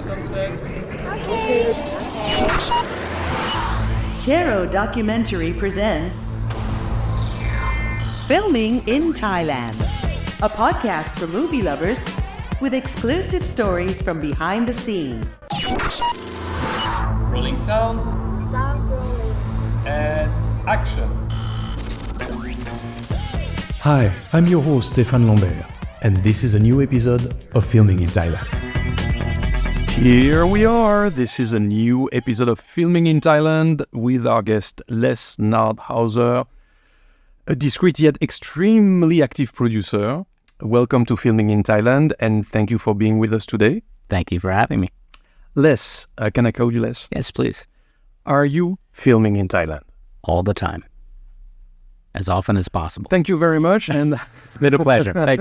Right on set. Okay. Tero Documentary presents Filming in Thailand, a podcast for movie lovers with exclusive stories from behind the scenes. Rolling sound Sound rolling. and action. Hi, I'm your host Stéphane Lambert, and this is a new episode of Filming in Thailand. Here we are. This is a new episode of Filming in Thailand with our guest Les Nordhauser, a discreet yet extremely active producer. Welcome to Filming in Thailand, and thank you for being with us today. Thank you for having me. Les, can I call you Les? Yes, please. Are you filming in Thailand? All the time. As often as possible. Thank you very much, and It's been a pleasure. Thank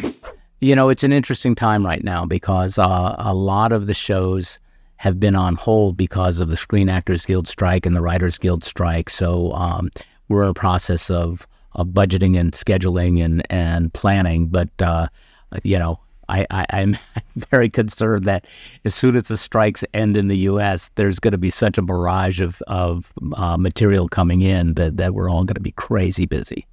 you. You know, it's an interesting time right now because a lot of the shows have been on hold because of the Screen Actors Guild strike and the Writers Guild strike. So we're in a process of budgeting and scheduling and planning. But, you know, I'm very concerned that as soon as the strikes end in the U.S., there's going to be such a barrage of material coming in that we're all going to be crazy busy.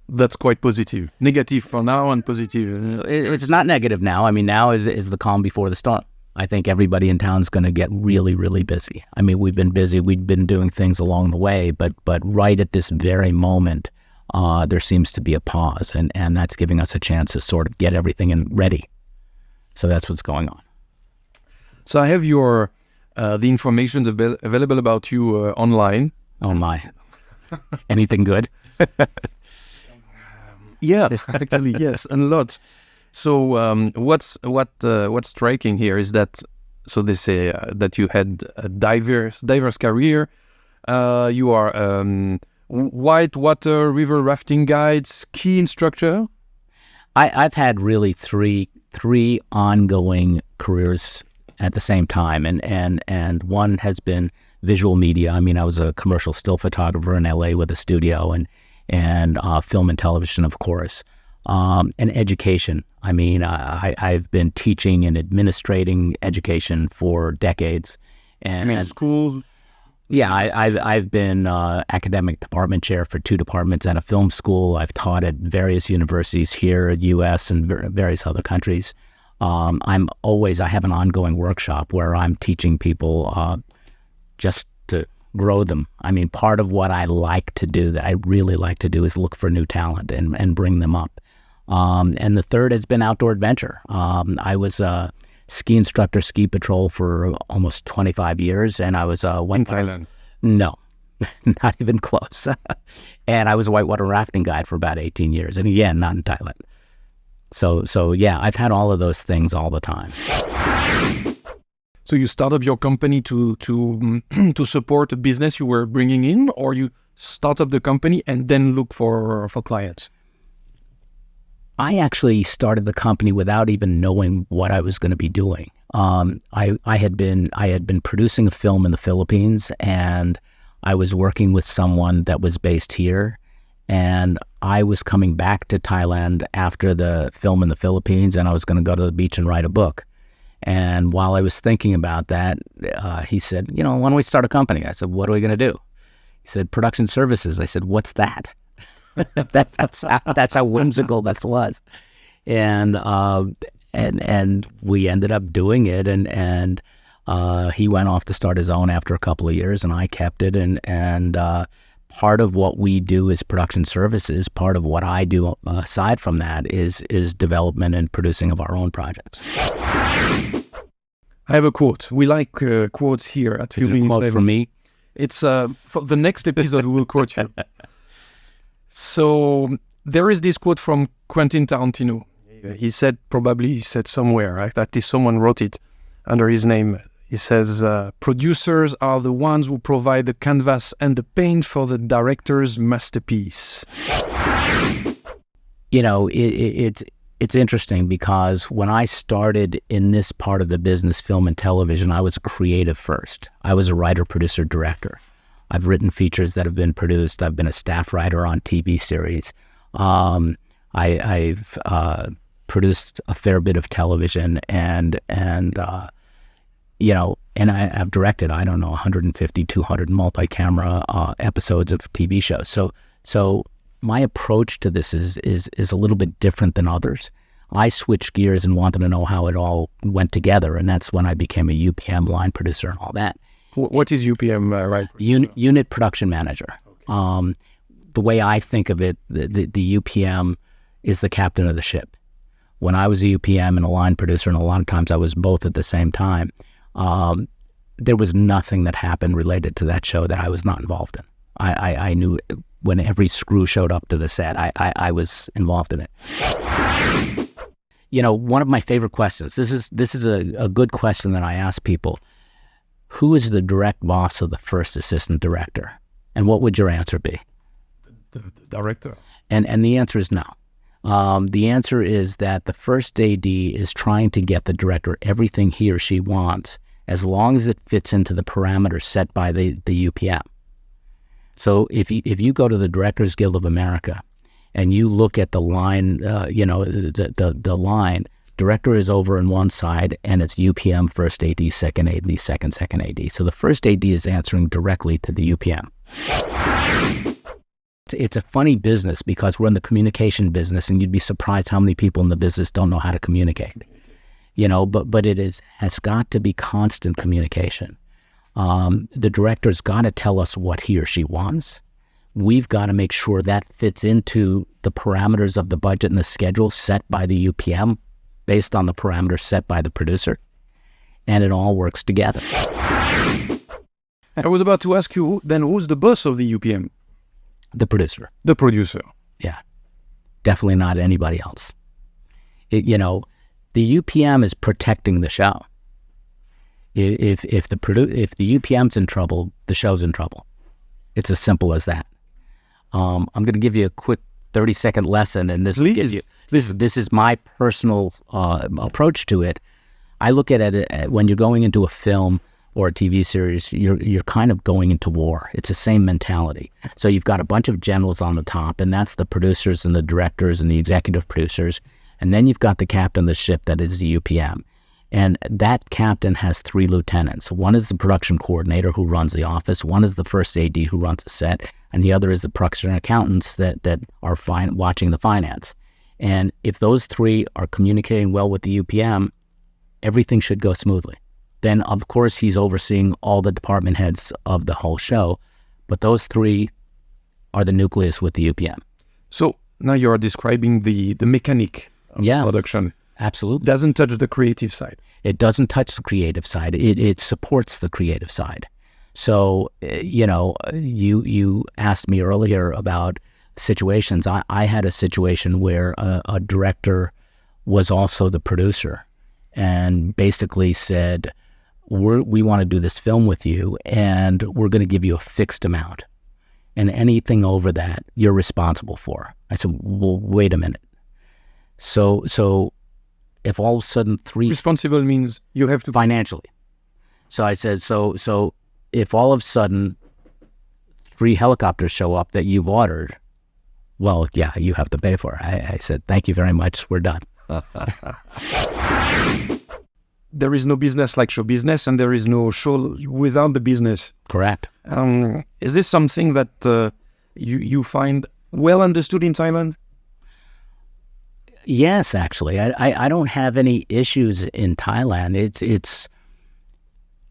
that's quite positive. Negative for now and positive. It's not negative now. I mean, now is the calm before the storm. I think everybody in town is going to get really, really busy. I mean, we've been busy. We've been doing things along the way, but right at this very moment, there seems to be a pause, and that's giving us a chance to sort of get everything ready. So that's what's going on. So I have your the information available about you online. Oh my! Anything good? Yeah, actually, yes, a lot. So what's striking here is that they say that you had a diverse career. You are whitewater river rafting guide, ski instructor. I've had really three ongoing careers at the same time, and one has been visual media. I mean, I was a commercial still photographer in LA with a studio, and film and television, of course, and education. I mean, I've been teaching and administrating education for decades. And I mean, schools. Yeah, I've been academic department chair for 2 departments at a film school. I've taught at various universities here in the U.S. and various other countries. I have an ongoing workshop where I'm teaching people just to grow them. I mean, part of what I like to do, that I really like to do, is look for new talent and bring them up. And the third has been outdoor adventure. I was a ski instructor, ski patrol for almost 25 years, and I was In Thailand? No, not even close. And I was a whitewater rafting guide for about 18 years, and again, not in Thailand. So yeah, I've had all of those things all the time. So you started your company to support a business you were bringing in, or you start up the company and then look for clients? I actually started the company without even knowing what I was going to be doing. I had been producing a film in the Philippines, and I was working with someone that was based here, and I was coming back to Thailand after the film in the Philippines, and I was going to go to the beach and write a book. And while I was thinking about that, he said, you know, why don't we start a company? I said, what are we going to do? He said, production services. I said, what's that? That's how whimsical that was. And we ended up doing it, and he went off to start his own after a couple of years, and I kept it. And part of what we do is production services. Part of what I do aside from that is development and producing of our own projects. I have a quote. We like quotes here at Filming in Quote Thailand. from me. It's for the next episode we will quote you. So there is this quote from Quentin Tarantino. He said somewhere, right? At least someone wrote it under his name. He says, producers are the ones who provide the canvas and the paint for the director's masterpiece. You know, it's interesting because when I started in this part of the business, film and television, I was creative first. I was a writer, producer, director. I've written features that have been produced. I've been a staff writer on TV series. I've produced a fair bit of television, and I've directed, 150, 200 multi-camera episodes of TV shows. So my approach to this is a little bit different than others. I switched gears and wanted to know how it all went together, and that's when I became a UPM line producer and all that. What is UPM, right? Unit production manager. Okay. The way I think of it, the UPM is the captain of the ship. When I was a UPM and a line producer, and a lot of times I was both at the same time, there was nothing that happened related to that show that I was not involved in. I knew when every screw showed up to the set, I was involved in it. One of my favorite questions, this is a good question that I ask people. Who is the direct boss of the first assistant director? And what would your answer be? The director. And the answer is no. The answer is that the first AD is trying to get the director everything he or she wants, as long as it fits into the parameters set by the UPM. So if you go to the Directors Guild of America and you look at the line, the line, director is over on one side and it's UPM, first AD, second AD, second AD. So the first AD is answering directly to the UPM. It's a funny business because we're in the communication business, and you'd be surprised how many people in the business don't know how to communicate. But it has got to be constant communication. The director's got to tell us what he or she wants. We've got to make sure that fits into the parameters of the budget and the schedule set by the UPM based on the parameters set by the producer, and it all works together. I was about to ask you, then who's the boss of the UPM? The producer. The producer. Yeah. Definitely not anybody else. The UPM is protecting the show. If the UPM's in trouble, the show's in trouble. It's as simple as that. I'm going to give you a quick 30-second lesson, and this is my personal approach to it. I look at it when you're going into a film or a TV series, you're kind of going into war. It's the same mentality. So you've got a bunch of generals on the top, and that's the producers and the directors and the executive producers. And then you've got the captain of the ship that is the UPM. And that captain has 3 lieutenants. One is the production coordinator who runs the office. One is the first AD who runs the set. And the other is the production accountants that are watching the finance. And if those 3 are communicating well with the UPM, everything should go smoothly. Then, of course, he's overseeing all the department heads of the whole show. But those 3 are the nucleus with the UPM. So now you're describing the mechanic of production. Absolutely. Doesn't touch the creative side. It doesn't touch the creative side. It supports the creative side. So, you asked me earlier about situations. I had a situation where a director was also the producer and basically said, we want to do this film with you, and we're going to give you a fixed amount. And anything over that, you're responsible for. I said, well, wait a minute. So if all of a sudden 3... Responsible means you have to... Financially. So I said, so if all of a sudden 3 helicopters show up that you've ordered, well, yeah, you have to pay for it. I said, thank you very much. We're done. There is no business like show business, and there is no show without the business. Correct. Is this something that you find well understood in Thailand? Yes, actually. I don't have any issues in Thailand.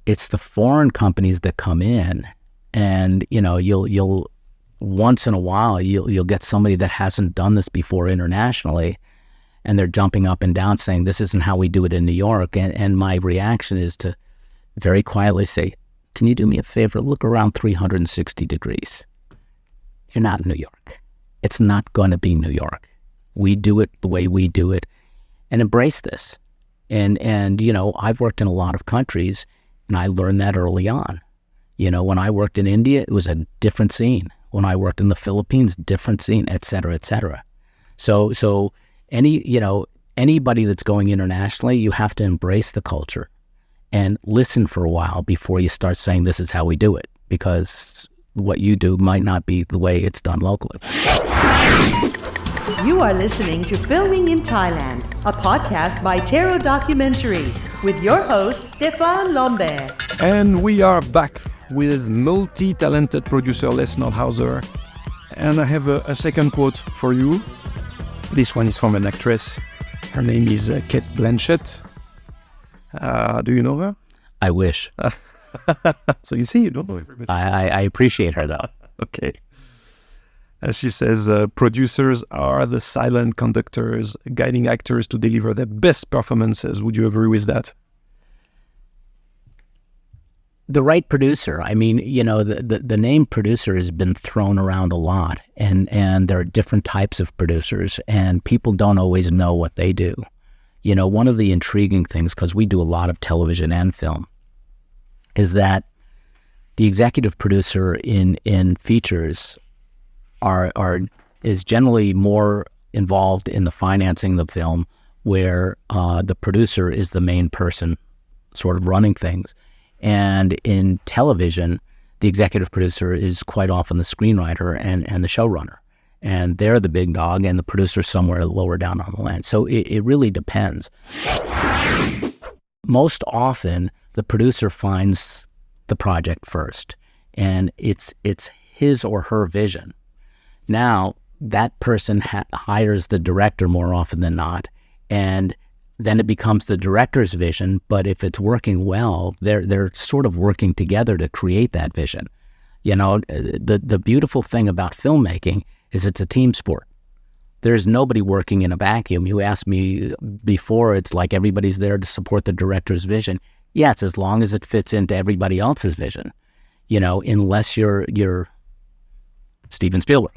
It's the foreign companies that come in, and you'll once in a while you'll get somebody that hasn't done this before internationally, and they're jumping up and down saying, this isn't how we do it in New York. And my reaction is to very quietly say, can you do me a favor? Look around 360 degrees. You're not in New York. It's not going to be New York. We do it the way we do it, and embrace this. And I've worked in a lot of countries, and I learned that early on. When I worked in India, it was a different scene. When I worked in the Philippines, different scene, et cetera, et cetera. So anybody that's going internationally, you have to embrace the culture and listen for a while before you start saying this is how we do it, because what you do might not be the way it's done locally. You are listening to Filming in Thailand, a podcast by Tarot Documentary with your host, Stéphane Lambert. And we are back with multi-talented producer Les Nordhauser. And I have a second quote for you. This one is from an actress. Her name is Cate Blanchett. Do you know her? I wish. So you see, you don't know everybody. I appreciate her, though. Okay. She says, producers are the silent conductors, guiding actors to deliver their best performances. Would you agree with that? The right producer. I mean, you know, the name producer has been thrown around a lot, and there are different types of producers, and people don't always know what they do. You know, one of the intriguing things, because we do a lot of television and film, is that the executive producer in features is generally more involved in the financing of the film, where the producer is the main person sort of running things. And in television, the executive producer is quite often the screenwriter and the showrunner. And they're the big dog, and the producer's somewhere lower down on the line. So it really depends. Most often, the producer finds the project first, and it's his or her vision. Now, that person hires the director more often than not, and then it becomes the director's vision. But if it's working well, they're sort of working together to create that vision. You know, the beautiful thing about filmmaking is it's a team sport. There's nobody working in a vacuum. You asked me before, it's like everybody's there to support the director's vision. Yes, as long as it fits into everybody else's vision. You know, unless you're Steven Spielberg.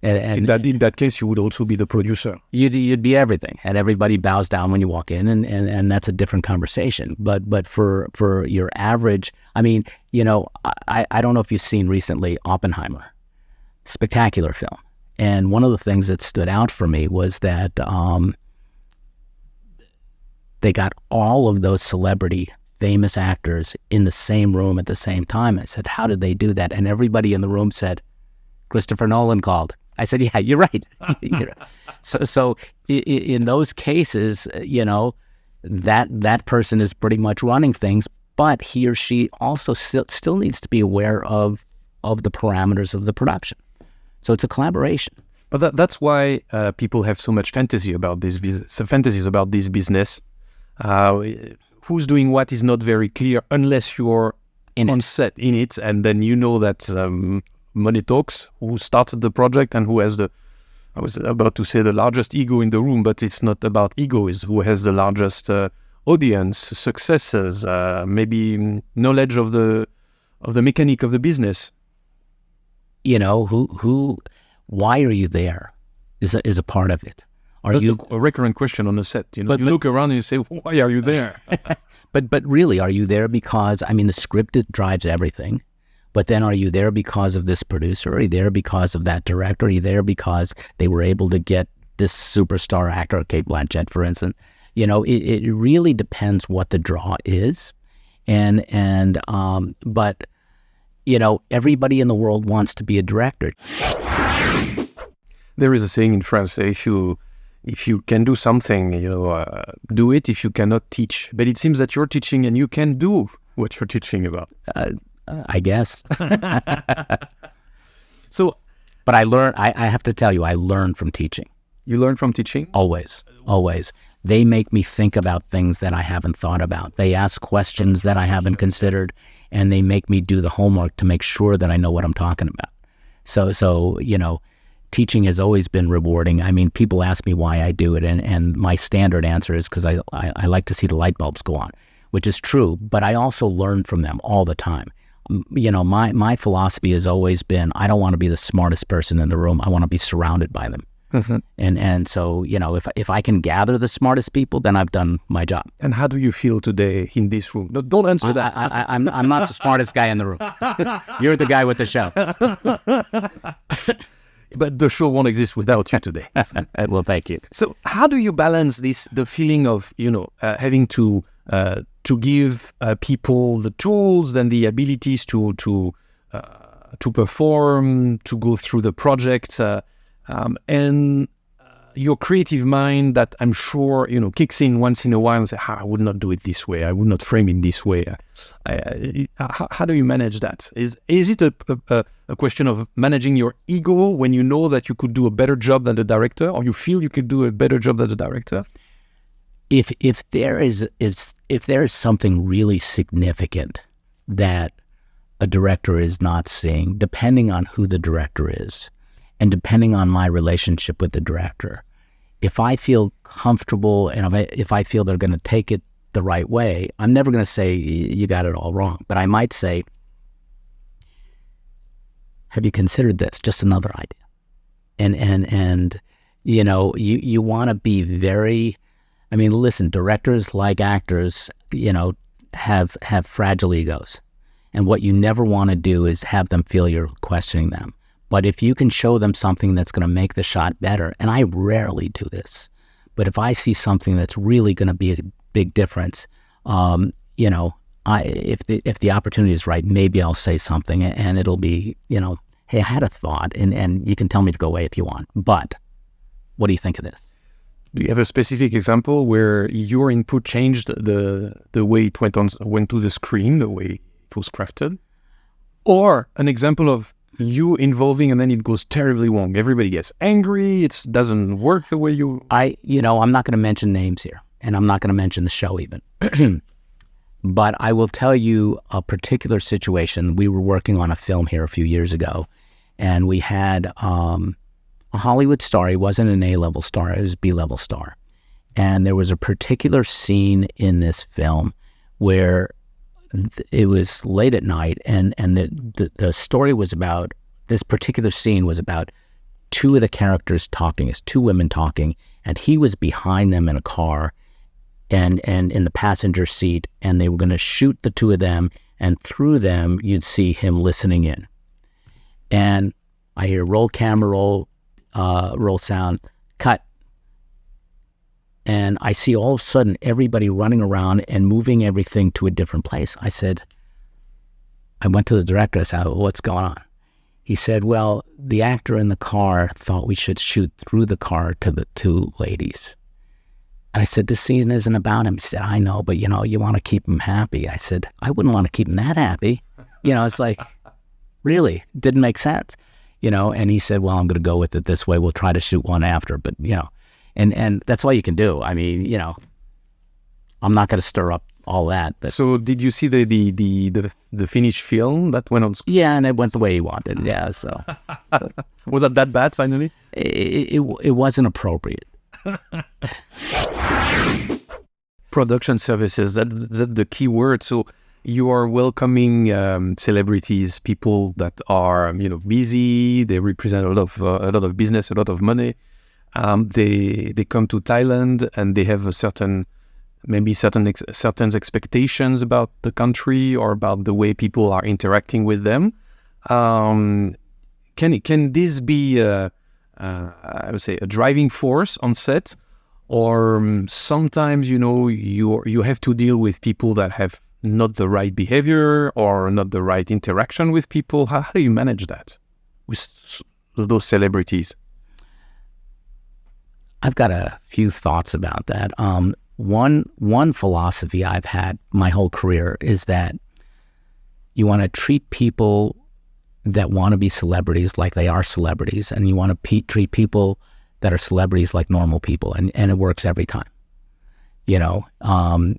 And in that case, you would also be the producer. You'd be everything, and everybody bows down when you walk in, and that's a different conversation. But for your average, I mean, you know, I don't know if you've seen recently Oppenheimer, spectacular film, and one of the things that stood out for me was that they got all of those celebrity, famous actors in the same room at the same time. I said, how did they do that? And everybody in the room said, Christopher Nolan called. I said, yeah, you're right. You know, so in those cases, you know, that person is pretty much running things, but he or she also still needs to be aware of the parameters of the production. So it's a collaboration. But that's why people have so much fantasies about this business. Who's doing what is not very clear unless you're on set in it, and then you know that money talks, who started the project and who has I was about to say the largest ego in the room, but it's not about ego, it's who has the largest audience, successes, maybe knowledge of the mechanic of the business. You know, why are you there is a part of it. That's a recurrent question on the set. You know, you look around and you say, why are you there? But really, are you there because, I mean, the script drives everything. But then are you there because of this producer? Are you there because of that director? Are you there because they were able to get this superstar actor, Cate Blanchett, for instance? You know, it really depends what the draw is. But, you know, everybody in the world wants to be a director. There is a saying in France, if you can do something, you know, do it. If you cannot, teach. But it seems that you're teaching and you can do what you're teaching about. I guess. So, but I have to tell you, I learn from teaching. You learn from teaching? Always. They make me think about things that I haven't thought about. They ask questions that I haven't considered, and they make me do the homework to make sure that I know what I'm talking about. So you know, teaching has always been rewarding. I mean, people ask me why I do it, and my standard answer is because I like to see the light bulbs go on, which is true, but I also learn from them all the time. You know, my philosophy has always been, I don't want to be the smartest person in the room. I want to be surrounded by them. Mm-hmm. And so, you know, if I can gather the smartest people, then I've done my job. And how do you feel today in this room? No, don't answer that. I'm not the smartest guy in the room. You're the guy with the show. But the show won't exist without you today. Well, thank you. So how do you balance the feeling of, you know, having to give people the tools and the abilities to perform, to go through the project, and your creative mind that I'm sure, kicks in once in a while and say, I would not do it this way. I would not frame it this way. How do you manage that? Is it a question of managing your ego when you know that you could do a better job than the director, or you feel you could do a better job than the director? If there is something really significant that a director is not seeing, depending on who the director is, and depending on my relationship with the director, if I feel comfortable and if I feel they're going to take it the right way, I'm never going to say you got it all wrong. But I might say, have you considered this? Just another idea. And you want to be very. I mean, listen, directors like actors, have fragile egos. And what you never want to do is have them feel you're questioning them. But if you can show them something that's going to make the shot better, and I rarely do this, but if I see something that's really going to be a big difference, if the opportunity is right, maybe I'll say something and it'll be, hey, I had a thought, and you can tell me to go away if you want. But what do you think of this? Do you have a specific example where your input changed the way it went to the screen, the way it was crafted? Or an example of you involving and then it goes terribly wrong. Everybody gets angry. It doesn't work the way you... I'm not going to mention names here, and I'm not going to mention the show even. But I will tell you a particular situation. We were working on a film here a few years ago, and we had a Hollywood star. He wasn't an A-level star. He was a B-level star. And there was a particular scene in this film where it was late at night, and the story was about, this particular scene was about two of the characters talking, as two women talking, and he was behind them in a car and in the passenger seat, and they were going to shoot the two of them, and through them you'd see him listening in. And I hear roll camera, roll sound, cut. And I see all of a sudden everybody running around and moving everything to a different place. I went to the director. I said, what's going on? He said, well, the actor in the car thought we should shoot through the car to the two ladies. And I said, this scene isn't about him. He said, I know, but you want to keep him happy. I said, I wouldn't want to keep him that happy. It's like, really, didn't make sense. And he said, well, I'm going to go with it this way. We'll try to shoot one after, but and that's all you can do. I mean, I'm not going to stir up all that. But. So did you see the finished film that went on screen? Yeah, and it went the way he wanted. Yeah, so. Was that bad finally? It wasn't appropriate. Production services, that's the key word. So you are welcoming celebrities, people that are busy. They represent a lot of business, a lot of money. They come to Thailand and they have certain expectations about the country or about the way people are interacting with them. Can this be I would say a driving force on set, or sometimes you have to deal with people that have not the right behavior or not the right interaction with people? How do you manage that with those celebrities? I've got a few thoughts about that. One philosophy I've had my whole career is that you want to treat people that want to be celebrities like they are celebrities, and you want to treat people that are celebrities like normal people, and it works every time. And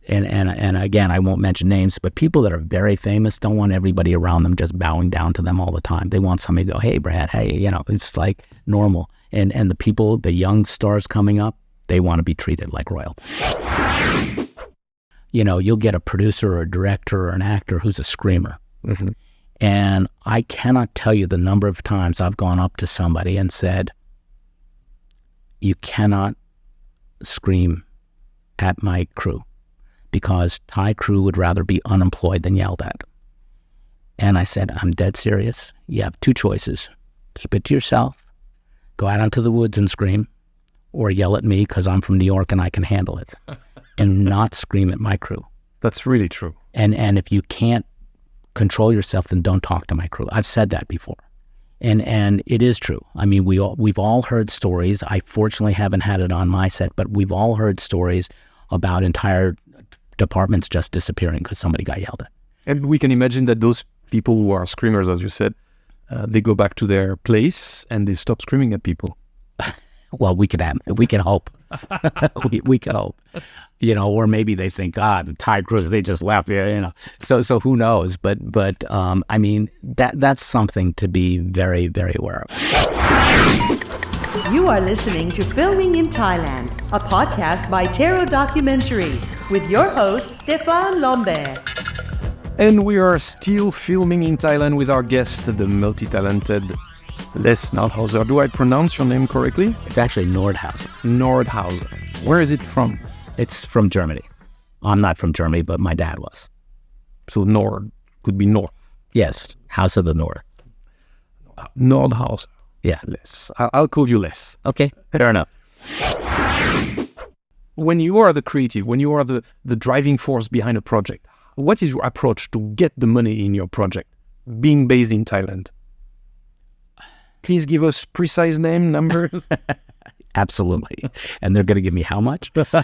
again, I won't mention names, but people that are very famous don't want everybody around them just bowing down to them all the time. They want somebody to go, hey, Brad, hey, it's like normal. And the young stars coming up, they want to be treated like royalty. You'll get a producer or a director or an actor who's a screamer. Mm-hmm. And I cannot tell you the number of times I've gone up to somebody and said, you cannot scream at my crew, because Thai crew would rather be unemployed than yelled at. And I said, I'm dead serious. You have two choices. Keep it to yourself, go out into the woods and scream, or yell at me because I'm from New York and I can handle it, and not scream at my crew. That's really true. And if you can't control yourself, then don't talk to my crew. I've said that before. And it is true. I mean, we've all heard stories. I fortunately haven't had it on my set, but we've all heard stories about entire departments just disappearing because somebody got yelled at. And we can imagine that those people who are screamers, as you said, they go back to their place and they stop screaming at people. Well, we can hope. we can hope, or maybe they think, the Thai crews, they just left, So who knows? But I mean, that's something to be very, very aware of. You are listening to Filming in Thailand, a podcast by Tero Documentary, with your host, Stéphane Lambert. And we are still filming in Thailand with our guest, the multi-talented Les Nordhauser. Do I pronounce your name correctly? It's actually Nordhauser. Nordhauser. Where is it from? It's from Germany. I'm not from Germany, but my dad was. So Nord could be north. Yes, House of the North. Nordhauser. Yeah. Les. I'll call you Les. Okay, fair enough. When you are the creative, when you are the driving force behind a project, what is your approach to get the money in your project, being based in Thailand? Please give us precise name, numbers. Absolutely. And they're going to give me how much? It's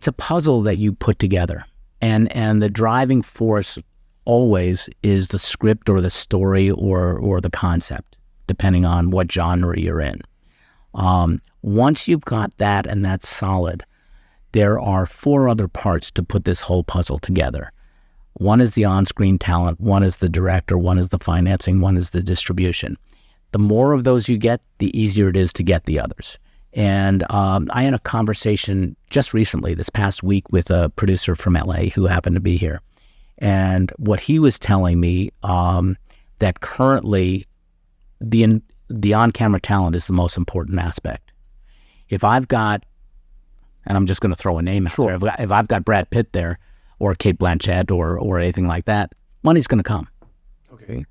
a puzzle that you put together. And the driving force always is the script or the story or the concept, depending on what genre you're in. Once you've got that and that's solid, there are 4 other parts to put this whole puzzle together. One is the on-screen talent, one is the director, one is the financing, one is the distribution. The more of those you get, the easier it is to get the others. And I had a conversation just recently, this past week, with a producer from LA who happened to be here. And what he was telling me, that currently the on-camera talent is the most important aspect. If I've got, and I'm just going to throw a name out there, if I've got Brad Pitt there, or Kate Blanchett, or anything like that, money's going to come. Okay.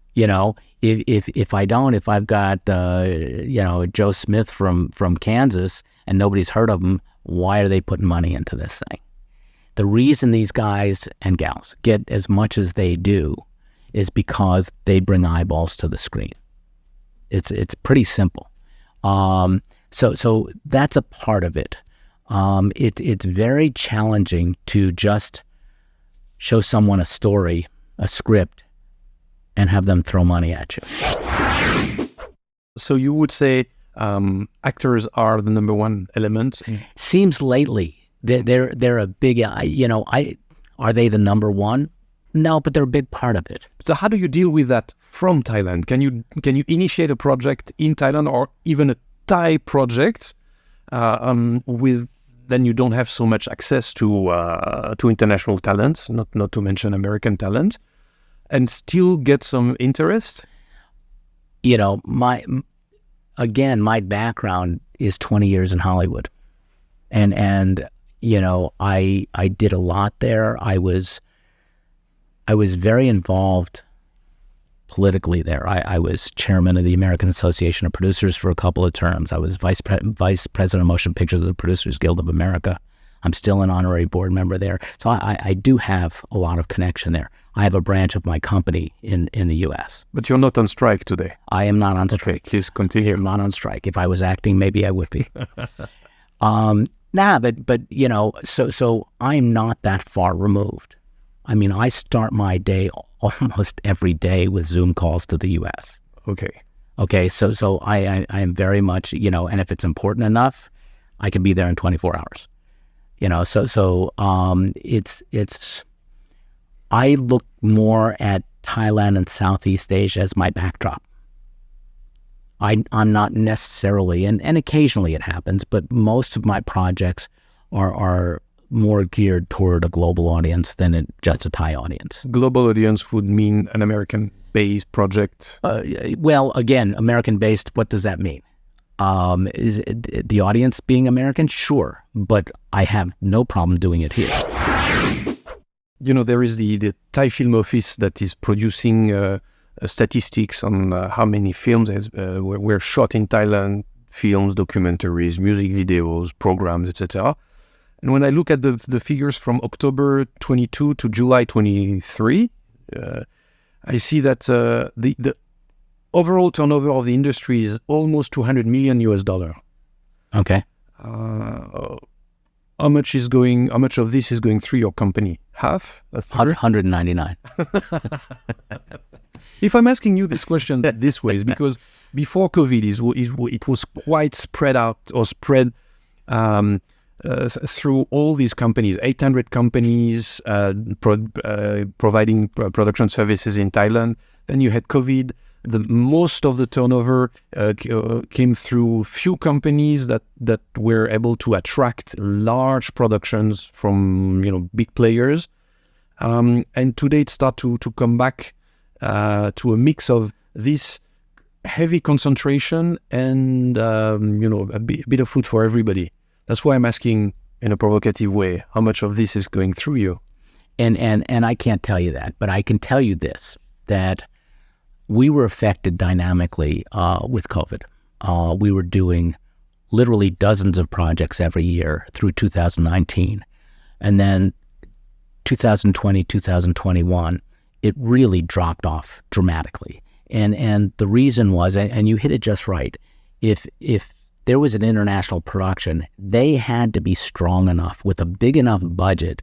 If I don't, if I've got Joe Smith from Kansas and nobody's heard of him, why are they putting money into this thing? The reason these guys and gals get as much as they do is because they bring eyeballs to the screen. It's pretty simple. So that's a part of it. It's very challenging to just show someone a story, a script, and have them throw money at you. So you would say actors are the number one element? Seems lately they're a big, are they the number one? No, but they're a big part of it. So how do you deal with that from Thailand? Can you initiate a project in Thailand or even a Thai project with then you don't have so much access to international talents, not to mention American talent, and still get some interest? My background is 20 years in Hollywood, and I did a lot there. I was very involved politically there. I was chairman of the American Association of Producers for a couple of terms. I was vice president of Motion Pictures of the Producers Guild of America. I'm still an honorary board member there. So I do have a lot of connection there. I have a branch of my company in the U.S. But you're not on strike today. I am not on strike. Okay, please continue. I'm not on strike. If I was acting, maybe I would be. So I'm not that far removed. I mean, I start my day almost every day with Zoom calls to the U.S. Okay, so I am very much, and if it's important enough, I can be there in 24 hours. It's I look more at Thailand and Southeast Asia as my backdrop. I'm not necessarily, and occasionally it happens, but most of my projects are more geared toward a global audience than just a Thai audience. Global audience would mean an American-based project? Well, again, American-based, what does that mean? Is it the audience being American? Sure, but I have no problem doing it here. There is the Thai Film Office that is producing statistics on how many films were shot in Thailand, films, documentaries, music videos, programs, etc. And when I look at the figures from October 22 to July 23, I see that the overall turnover of the industry is almost $200 million US. Okay. How much of this is going through your company? Half? A third? 199. If I'm asking you this question this way, is because before COVID, it was quite spread out or spread through all these companies, 800 companies providing production services in Thailand. Then you had COVID. Most of the turnover came through few companies that were able to attract large productions from big players. And today it starts to come back to a mix of this heavy concentration and a bit of food for everybody. That's why I'm asking in a provocative way, how much of this is going through you? And I can't tell you that, but I can tell you this, that we were affected dynamically with COVID. We were doing literally dozens of projects every year through 2019. And then 2020, 2021, it really dropped off dramatically. And the reason was, and you hit it just right, if there was an international production, they had to be strong enough with a big enough budget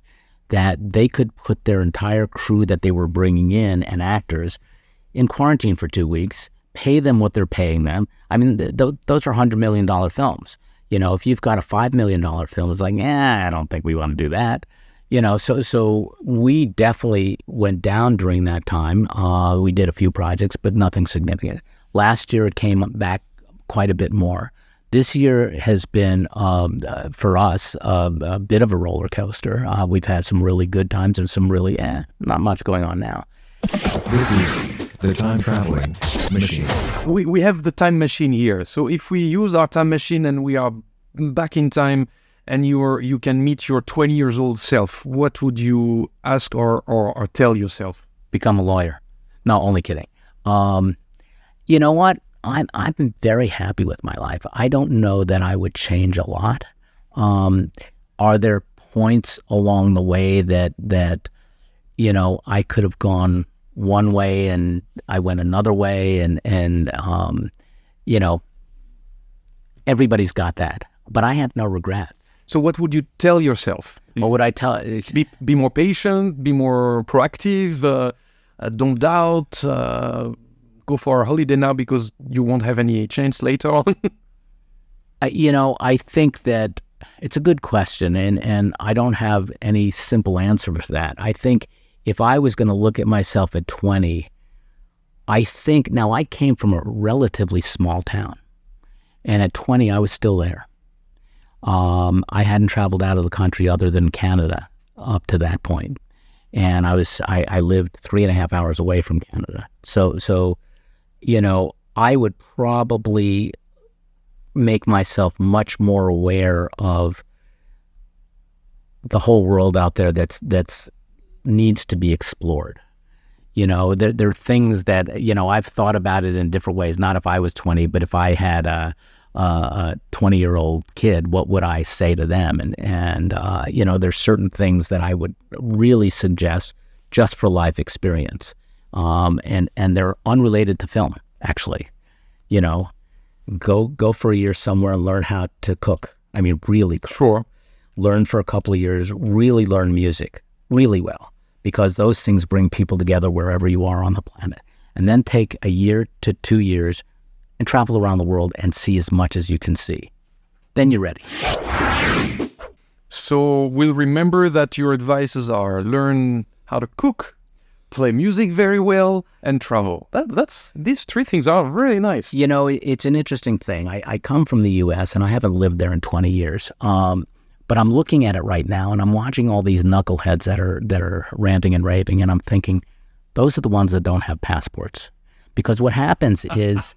that they could put their entire crew that they were bringing in and actors in quarantine for 2 weeks, pay them what they're paying them. I mean, those are $100 million films. If you've got a $5 million film, it's like, I don't think we want to do that. So we definitely went down during that time. We did a few projects, but nothing significant. Last year, it came back quite a bit more. This year has been, for us, a bit of a roller coaster. We've had some really good times and some really, not much going on now. This is the time traveling machine. We have the time machine here. So if we use our time machine and we are back in time and you can meet your 20 years old self, what would you ask or tell yourself? Become a lawyer. No, only kidding. You know what? I've been very happy with my life. I don't know that I would change a lot. Are there points along the way that I could have gone one way and I went another way and everybody's got that, but I have no regrets. So what would you tell yourself? What would I tell? Be more patient, be more proactive, don't doubt, go for a holiday now because you won't have any chance later on. I think that it's a good question and I don't have any simple answer for that. I think if I was going to look at myself at 20, I came from a relatively small town. And at 20, I was still there. I hadn't traveled out of the country other than Canada up to that point. And I lived 3.5 hours away from Canada. So I would probably make myself much more aware of the whole world out there that's needs to be explored. There are things that, I've thought about it in different ways, not if I was 20, but if I had a 20-year-old kid, what would I say to them? And there's certain things that I would really suggest just for life experience. And they're unrelated to film, actually. Go for a year somewhere and learn how to cook. I mean, really cook. Sure. Learn for a couple of years, really learn music really well, because those things bring people together wherever you are on the planet. And then take a year to 2 years and travel around the world and see as much as you can see. Then you're ready. So we'll remember that your advices are learn how to cook, play music very well, and travel. These three things are really nice. It's an interesting thing. I come from the U.S. and I haven't lived there in 20 years. But I'm looking at it right now and I'm watching all these knuckleheads that are ranting and raving, and I'm thinking, those are the ones that don't have passports. Because what happens is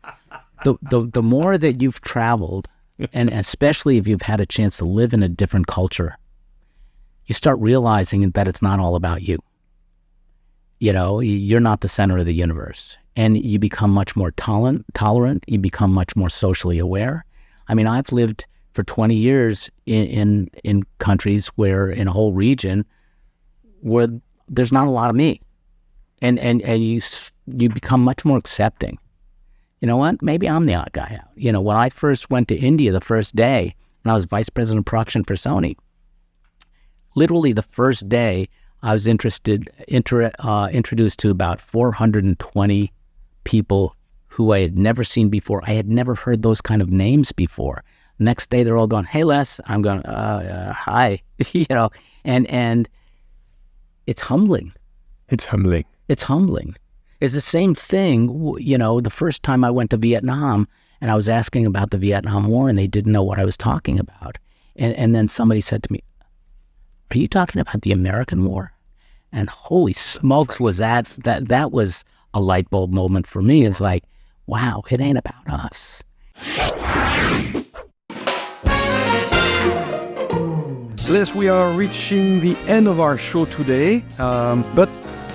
the more that you've traveled, and especially if you've had a chance to live in a different culture, you start realizing that it's not all about you. You're not the center of the universe, and you become much more tolerant. You become much more socially aware. I mean, I've lived for 20 years in countries where, in a whole region, where there's not a lot of me. and you become much more accepting. You know what? Maybe I'm the odd guy out. You know, when I first went to India the first day, and I was vice president of production for Sony, literally the first day, I was introduced to about 420 people who I had never seen before. I had never heard those kind of names before. Next day, they're all going, "Hey, Les." I'm going, "Hi," you know, and it's humbling. It's humbling. It's humbling. It's the same thing, you know, the first time I went to Vietnam and I was asking about the Vietnam War and they didn't know what I was talking about. And then somebody said to me, "Are you talking about the American War?" And holy smokes, was that was a light bulb moment for me. It's like, wow, it ain't about us. Les, we are reaching the end of our show today, but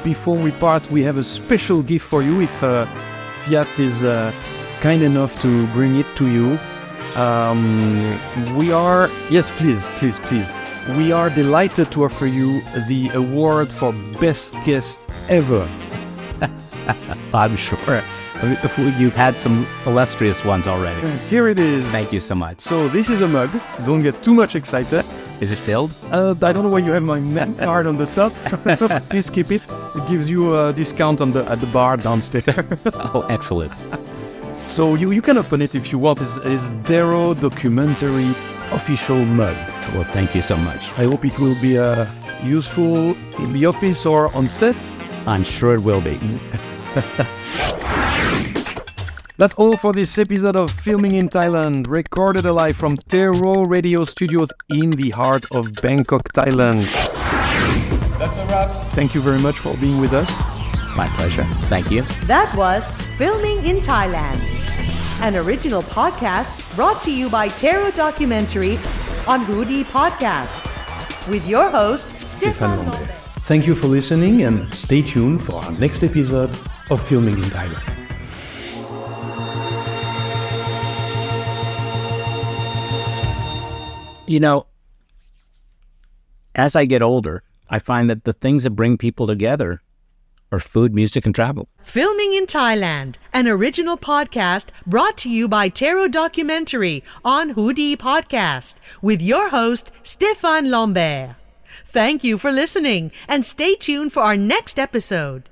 before we part, we have a special gift for you if Fiat is kind enough to bring it to you. Yes, please. We are delighted to offer you the award for Best Guest Ever. I'm sure you've had some illustrious ones already. Here it is. Thank you so much. So this is a mug. Don't get too much excited. Is it filled? I don't know why you have my card on the top. Please keep it. It gives you a discount at the bar downstairs. Oh, excellent. So you can open it if you want. It's Dero Documentary official mug. Well, thank you so much. I hope it will be useful in the office or on set. I'm sure it will be. That's all for this episode of Filming in Thailand, recorded live from Tero Radio Studios in the heart of Bangkok, Thailand. That's a wrap. Thank you very much for being with us. My pleasure. Thank you. That was Filming in Thailand, an original podcast brought to you by Tero Documentary on Hoodie Podcast, with your host, Stefan Lombe. Thank you for listening and stay tuned for our next episode of Filming in Thailand. You know, as I get older, I find that the things that bring people together are food, music, and travel. Filming in Thailand, an original podcast brought to you by Tero Documentary on Hoodie Podcast, with your host, Stefan Lambert. Thank you for listening, and stay tuned for our next episode.